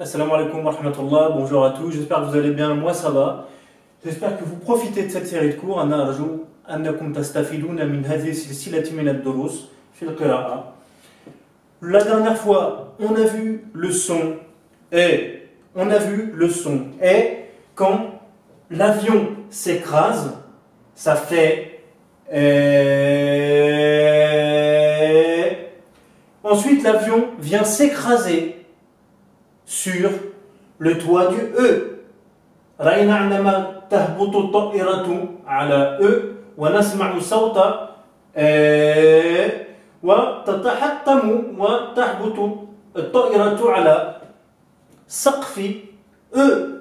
Assalamu alaikum wa rahmatullah, bonjour à tous, j'espère que vous allez bien, moi ça va. J'espère que vous profitez de cette série de cours. أنا أرجو أنكم تستفيدون من هذه السلسلة من الدروس في القراءة. La dernière fois, on a vu le son et quand l'avion s'écrase, ça fait ensuite l'avion vient s'écraser sur le toit du E. رأينا عندما تهبط الطائرة على E ونسمع صوت وتتحطم وتهبط الطائرة على سقف E.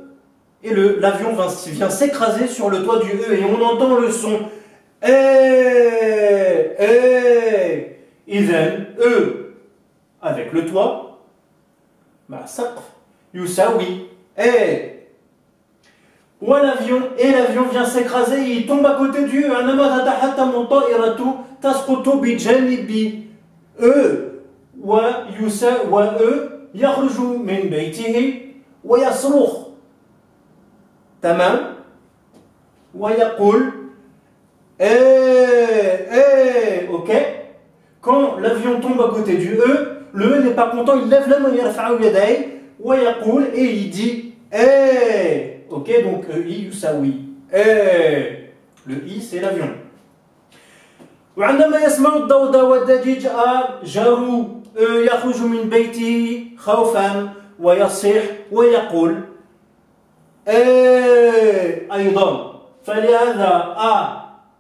Et l'avion vient s'écraser sur le toit du E et on entend le son إذن E avec le toit مع سقف يساوي l'avion vient s'écraser et il tombe à côté du E. عندما تتحطم الطائرة تسقط بجانب E يخرج من بيته ويصرخ تمام ويقول ok. Quand l'avion tombe à côté du E, le E n'est pas content, il lève la main et il dit ok, donc I يساوي le I c'est l'avion. وعندما يسمع الضوضاء والضجيج جار يخرج من بيته خوفا ويصيح ويقول أيضا فلهذا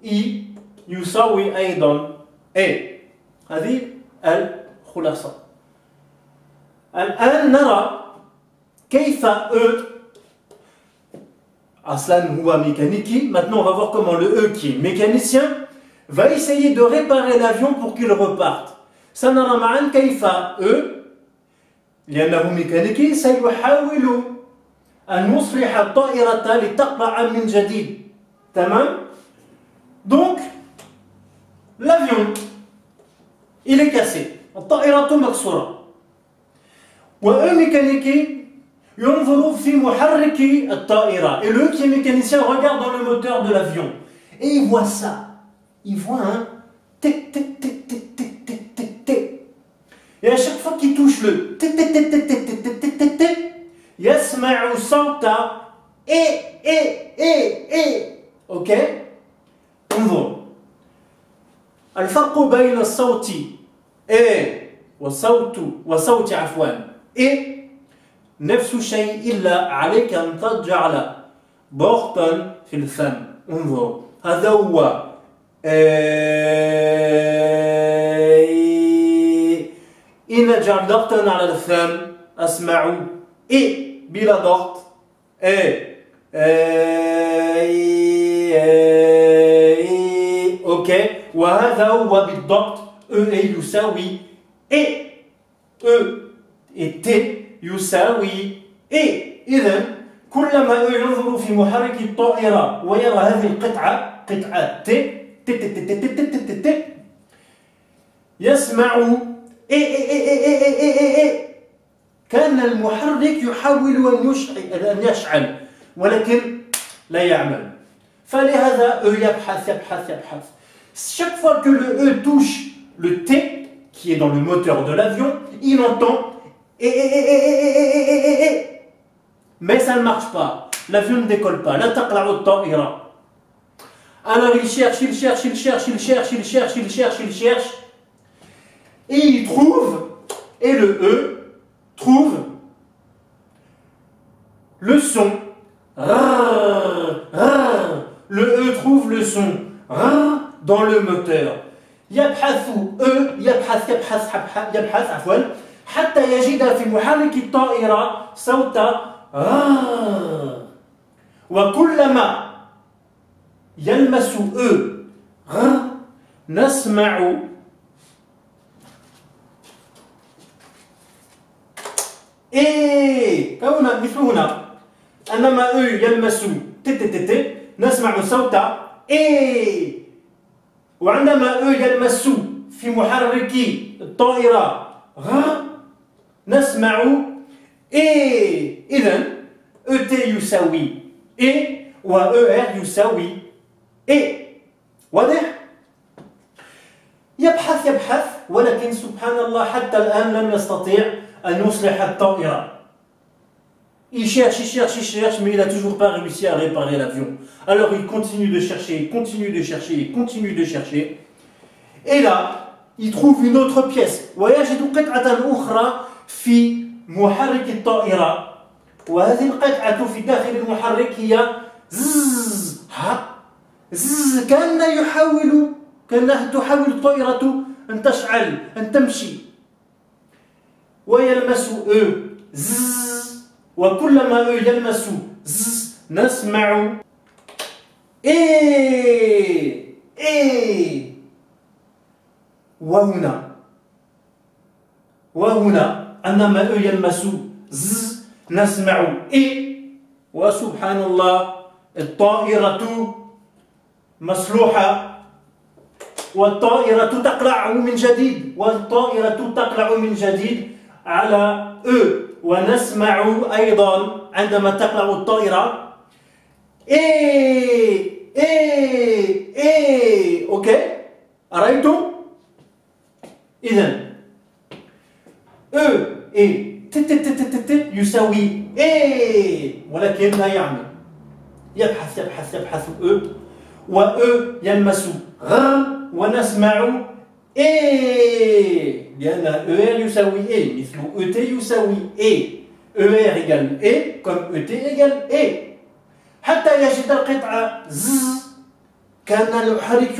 I يساوي أيضا هذه الخلاصة. الآن نرى كيف Aslan huwa mécanique. Maintenant, on va voir comment le E, qui est mécanicien, va essayer de réparer l'avion pour qu'il reparte. سنرى معا كيف لأنه ميكانيكي سيحاول أن يصلح الطائرة لتقطع من جديد. تمام؟ Donc, l'avion, il est cassé. الطائرة مكسورة. وE mécanique ينظر في محرك الطائرة. Et le qui est mécanicien regarde dans le moteur de l'avion. Et il voit ça. Il voit un tic tic tic tic tic tic tic tic. Et à chaque fois qu'il touche le tic tic tic tic tic tic tic tic tic tic, يسمع صوت ok. انظر. الفرق بين الصوت وصوت عفوا نفس الشيء إلا عليك أن تجعل ضغطا في الفم. انظر هذا هو إن أجعل ضغطا على الفم أسمع بلا ضغط أوكي. وهذا هو بالضبط يساوي T يساوي إذن كلما ينظر في محرك الطائرة ويرى هذه القطعة قطعة T يسمع كان المحرك يحاول أن يشعل ولكن لا يعمل. فلهذا يبحث. Chaque fois que le E touche le T qui est dans le moteur de l'avion, il entend mais ça ne marche pas, l'avion ne décolle pas. لا تقلع الطائرة. Alors il cherche et il trouve, et le E trouve le son. Le E trouve le son dans le moteur. يبحث عفوا حتى يجد في محرك الطائرة صوت وكلما يلمس نسمع هنا مثل هنا عندما يلمس نسمع صوت وعندما يلمس في محرك الطائرة نسمع إيه. إذن ET يساوي إيه و ER يساوي إيه. واضح؟ يبحث ولكن سبحان الله حتى الآن لم يستطيع أن يصلح الطائرة. Il cherche, mais il n'a toujours pas réussi à réparer l'avion. Alors il continue de chercher, Et là, il trouve une autre pièce. ويجد قطعة أخرى في محرك الطائرة. وهذه القطعة في داخل المحرك هي كأنها تحاول الطائرة أن تشعل، أن تمشي. ويلمس وكلما يلمس نسمع إيه. وهنا عندما يلمس نسمع إيه. وسبحان الله الطائرة مصلوحة والطائرة تقلع من جديد على ونسمع أيضا عندما تقلع الطائرة أوكي. أرأيتم؟ إذن يساوي ولكن لا يعمل. يبحث يلمس ونسمع لأن ER يساوي مثل ET يساوي ER égale comme ET égale حتى يجد القطعة كان المحرك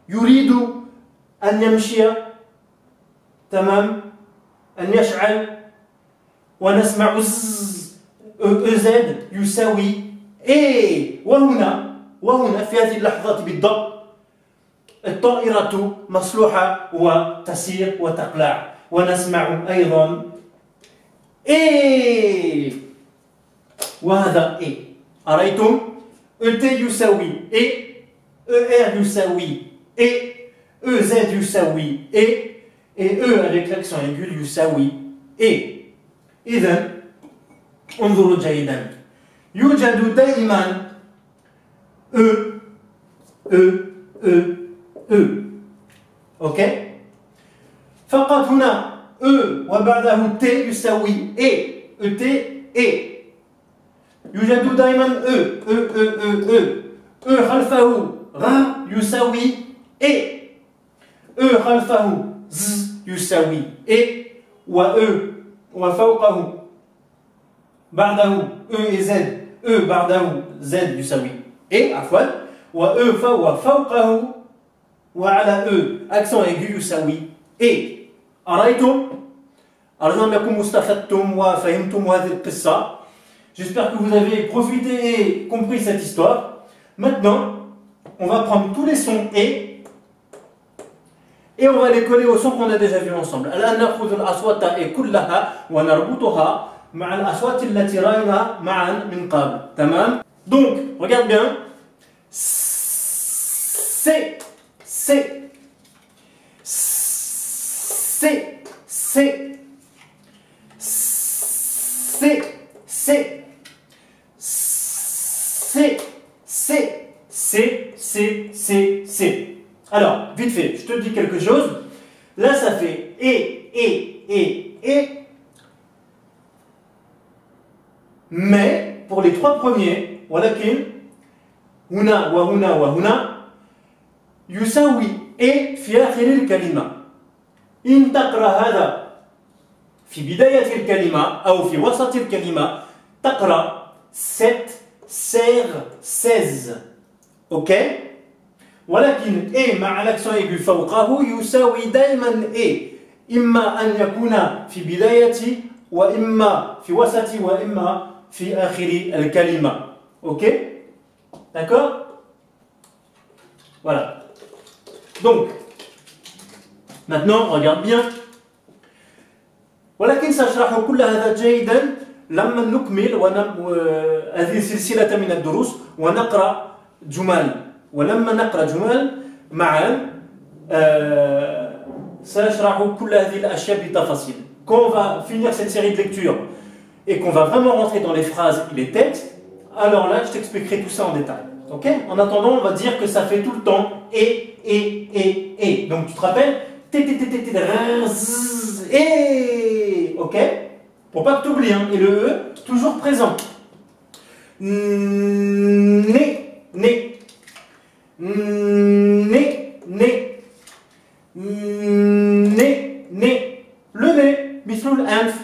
يريد أن يمشي تمام، أن يشعل، ونسمع EZ يساوي وهنا في هذه اللحظات بالضبط الطائرة مصلوحة وتسير وتقلع ونسمع أيضا وهذا أرأيتم؟ ET يساوي ER يساوي EZ يساوي et avec l'accent aigu يساوي إذن انظروا جيدا، يوجد دائما أوكي. فقط هنا وبعده T يساوي ET يوجد دائما خلفه يساوي خلفه يساوي وفوقه بعده Z بعده Z يساوي عفوا وفوقه وعلى accent aigu يساوي أرأيتم؟ أرجو أنكم استفدتم وفهمتم هذه القصة. J'espère que vous avez profité et compris cette histoire. Maintenant, on va prendre tous les sons et on va les coller aux sons qu'on a déjà vus ensemble. الآن نأخذ الأصوات كلها ونربطها مع الأصوات التي رأينا معا من قبل. تمام؟ Donc, regarde bien. C. Alors, vite fait, je te dis quelque chose. Là, ça fait et. Mais, pour les trois premiers, ولكن هنا وهنا يساوي في آخر الكلمة. إن تقرأ هذا في بداية الكلمة أو في وسط الكلمة تقرأ 7 سير 16. أوكي؟ ولكن مع الأكسون aigu فوقه يساوي دائما إما أن يكون في بداية وإما في وسط وإما في آخر الكلمة. أوكي؟ D'accord? Voilà. Donc, maintenant, regarde bien. ولكن سأشرح كل هذا جيدا لما نكمل هذه السلسلة من الدروس ونقرأ جمل. ولما نقرأ جمل معا سأشرح كل هذه الأشياء بتفاصيل. quand on va finir cette série de lectures et qu'on va vraiment rentrer dans les phrases et les textes, alors là, je t'expliquerai tout ça en détail. Ok? En attendant, on va dire que ça fait tout le temps et. Donc tu te rappelles? Et. Ok? Pour pas que tu oublies, hein. Et le E, toujours présent. Né, né. Né, né. Né, né. Le nez, مثل الأنف.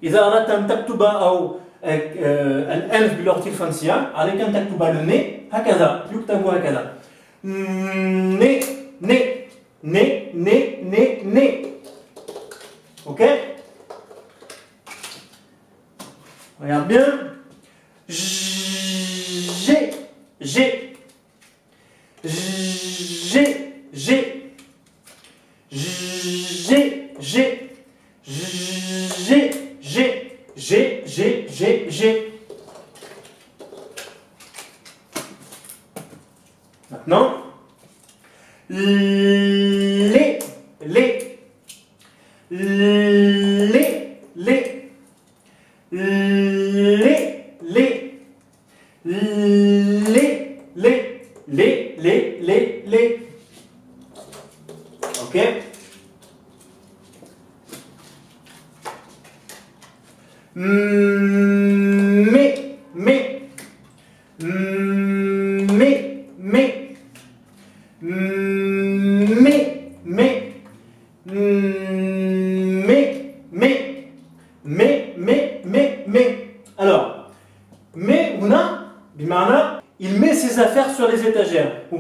إذا أردت أن تكتب أو الأنف باللغة الفرنسية عليك أن تكتب le nez هكذا، يكتب هكذا. Né, né, né, né, né, né. Ok? Regarde bien. J'ai, j'ai, j'ai, j'ai, j'ai. Maintenant, les, les, ok? Alors, mais, il met ses affaires sur les étagères. Il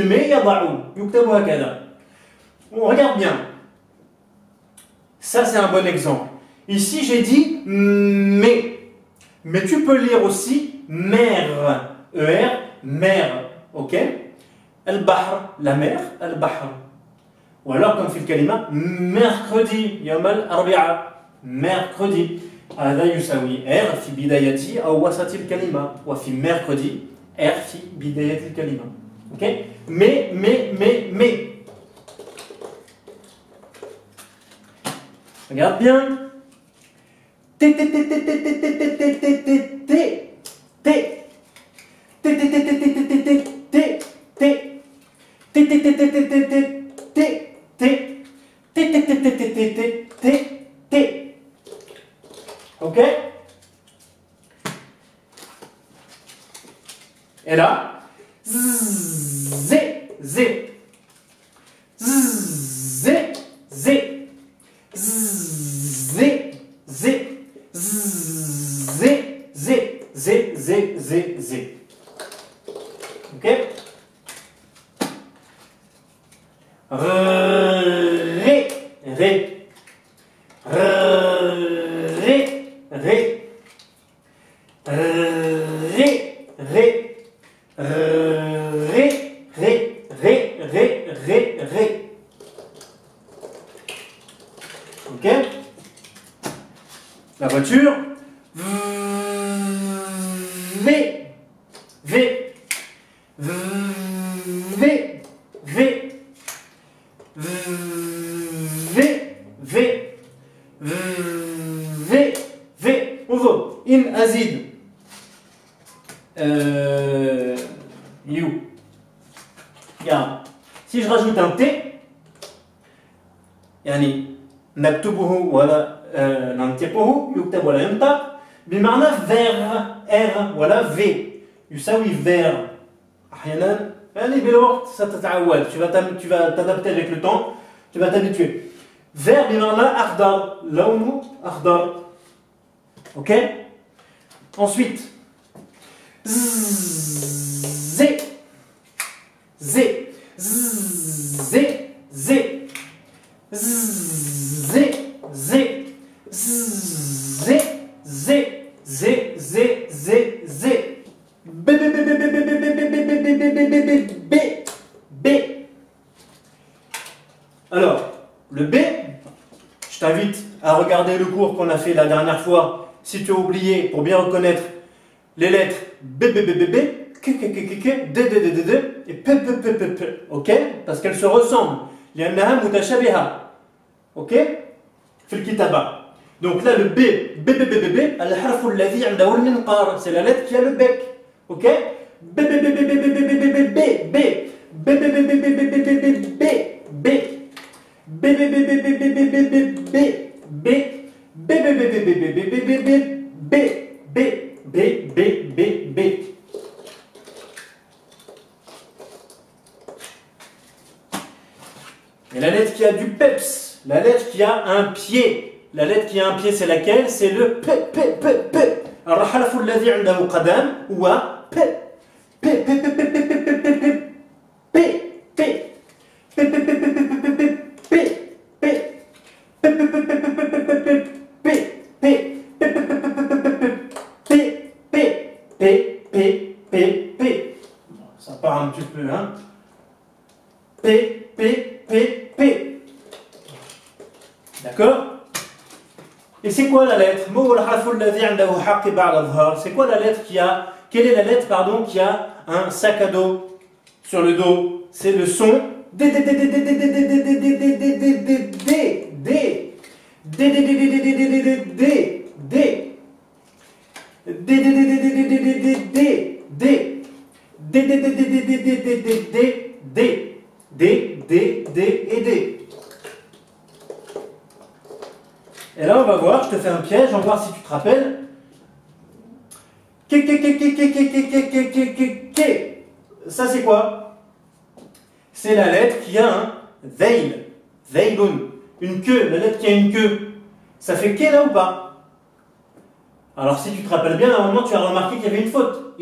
met, on regarde bien. Ça, c'est un bon exemple. Ici, j'ai dit mais. Mais tu peux lire aussi mère. E-R, mère. Ok? Al-Bahr, la mer, Al-Bahr. Ou alors, comme fait le kalima, mercredi, يوم الأربعاء. mercredi. هذا يساوي R في بداية أو وسط الكلمة. وفي mercredi, R في بداية الكلمة. Ok? Mais. Regarde bien. Ok? Et là, zé, zé, zé, zé, zé, zé, zé. Ok? Ré, ré, ré. Ok? La voiture. On va. In azid. You. Regarde. Si je rajoute un T, يعني نكتبه ولا ننطقه يكتب ولا ينطق بمعنى vers R ولا V يساوي vers أحيانا يعني بالوقت ستتعود tu vas t'adapter avec le temps tu vas t'habituer vers بمعنى أخضر لونه أخضر ok ensuite Z B. Alors, le B, je t'invite à regarder le cours qu'on a fait la dernière fois, si tu as oublié, pour bien reconnaître les lettres B, B, B, B, B, K, K, K, K, K, D, D, D, D, D, et P, P, P, P, P, ok? Parce qu'elles se ressemblent. لأنها متشابهة. OK في الكتابة. Donc là le B الحرف الذي عنده المنقار. C'est la lettre qui a le bec. OK B Et la lettre qui a du peps, la lettre qui a un pied. La lettre qui a un pied, c'est laquelle? C'est le P. Alors, الحرف الذي عنده قدم هو P. Ça part un petit peu, hein? P. D'accord? Et c'est quoi la lettre? C'est quoi la lettre qui a... Quelle est la lettre, pardon, qui a un sac à dos sur le dos? C'est le son D. Et là, on va voir, je te fais un piège, on va voir si tu te rappelles. Ça, c'est quoi? C'est la lettre qui a un veil. Veilun. Une queue, la lettre qui a une queue. Ça fait qu'est là ou pas? Alors, si tu te rappelles bien, à un moment, tu as remarqué qu'il y avait une faute.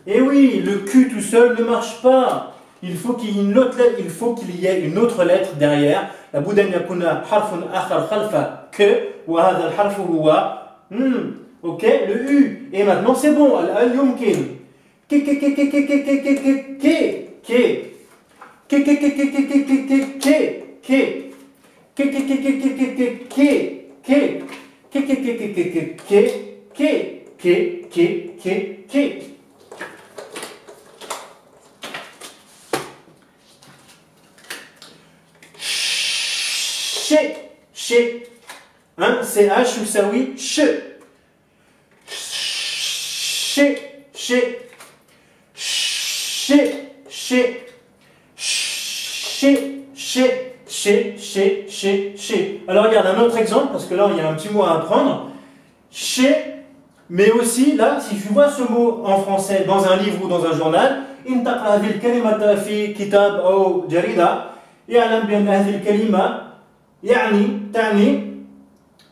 Et oui, le Q tout seul ne marche pas. Il faut qu'il y ait une autre lettre, il faut qu'il y ait une autre lettre derrière. La بد أن يكون حرف آخر خلف ك وهذا الحرف هو OK le U. Et maintenant c'est bon. الآن يمكن hein, CH يساوي ش Alors regarde un autre exemple, parce que là il y a un petit mot à apprendre. Chez, mais aussi là, si tu vois ce mot en français dans un livre ou dans un journal, إن تقرأ هذه الكلمة في كتاب أو جريدة يعلم بأن هذه الكلمة تعني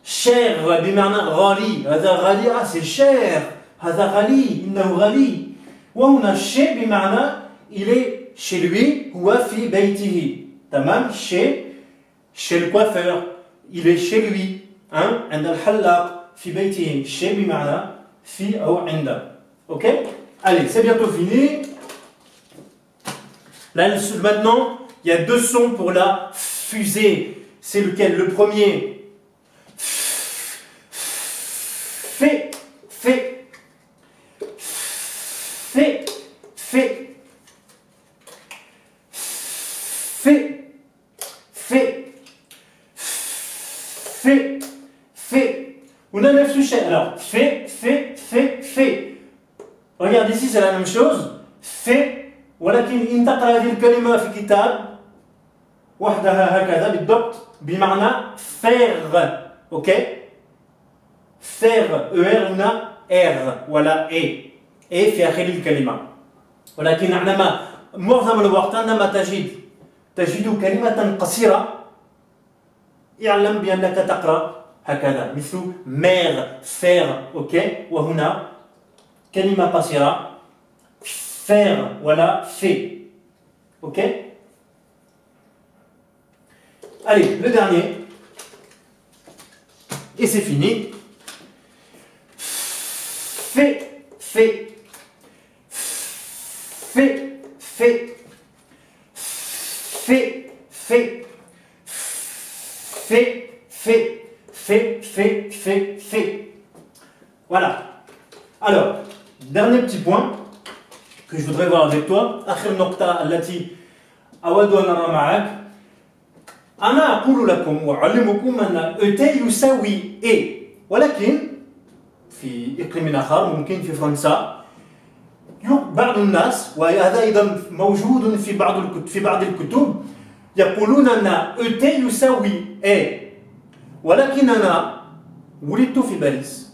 cher بمعنى غالي. هذا غالي c'est cher. هذا غالي إنه غالي. وهنا chez بمعنى il est chez lui هو في بيته. تمام chez le coiffeur il est chez lui hein عند الحلاق في بيته. chez بمعنى في أو عند. OK allez c'est bientôt fini. Là maintenant il y a deux sons pour la fusée. C'est lequel? Le premier. Fait. On a 9 sujets. Alors, fait. Regarde ici, c'est la même chose. Fait. ولكن إن تقرأ هذه الكلمة في كتاب وحدها هكذا بالضبط بمعنى faire. OK faire ER هنا R ولا A في آخر الكلمة. ولكن عندما معظم الوقت عندما تجد كلمة قصيرة يعلم بأنك تقرأ هكذا مثل mère faire. OK وهنا كلمة قصيرة faire ولا fait. OK allez, le dernier. Et c'est fini. Fait. Voilà. Alors, dernier petit point. que je voudrais voir avec toi. آخر نقطة التي أود أن أرى معك. أنا أقول لكم وأعلمكم أن ET يساوي E، ولكن في إقليم آخر ممكن في فرنسا بعض الناس، وهذا أيضا موجود في بعض الكتب، يقولون أن ET يساوي E، ولكن أنا ولدت في باريس،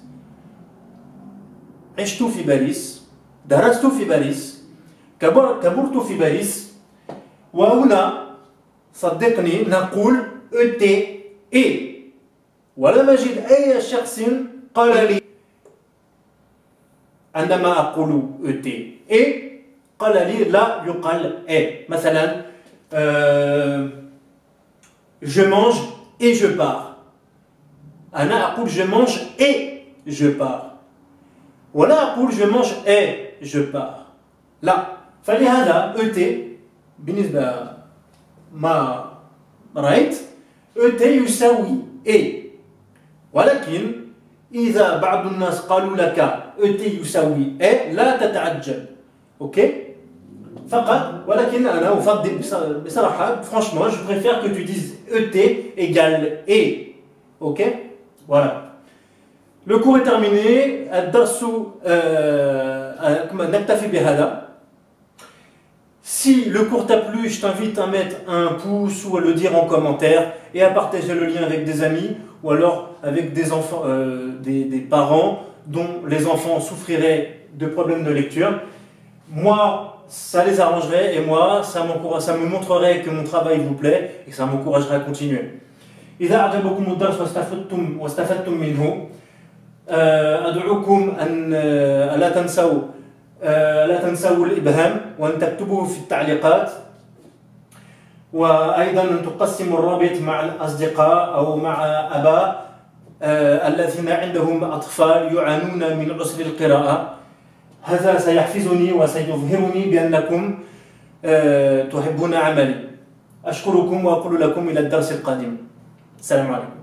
عشت في باريس، درست في باريس، كبرت في باريس، وهنا صدقني نقول ET E، ولم أجد أي شخص قال لي عندما أقول ET E قال لي لا يقال E. مثلا je mange et je pars. أنا أقول je mange et je pars. ولا أقول je mange et je pars. لا. فلهذا ET بالنسبة ما رأيت ET يساوي E. ولكن إذا بعض الناس قالوا لك ET يساوي E لا تتعجب. أوكي؟ فقط، ولكن أنا أفضل بصراحة franchement je préfère que tu dises ET égale E. Ok? Voilà. Le cours est terminé. الدرس نكتفي بهذا. Si le cours t'a plu, je t'invite à mettre un pouce ou à le dire en commentaire et à partager le lien avec des amis ou alors avec des enfants, des parents dont les enfants souffriraient de problèmes de lecture. Moi, ça les arrangerait et moi, ça me montrerait que mon travail vous plaît et que ça m'encouragerait à continuer. إذا أعجبكم الدرس واستفدتم منه أدعوكم أن لا تنسوا الإبهام وأن تكتبوه في التعليقات، وأيضا أن تقسموا الرابط مع الأصدقاء أو مع آباء الذين عندهم أطفال يعانون من عسر القراءة. هذا سيحفزني وسيظهرني بأنكم تحبون عملي. أشكركم وأقول لكم إلى الدرس القادم. السلام عليكم.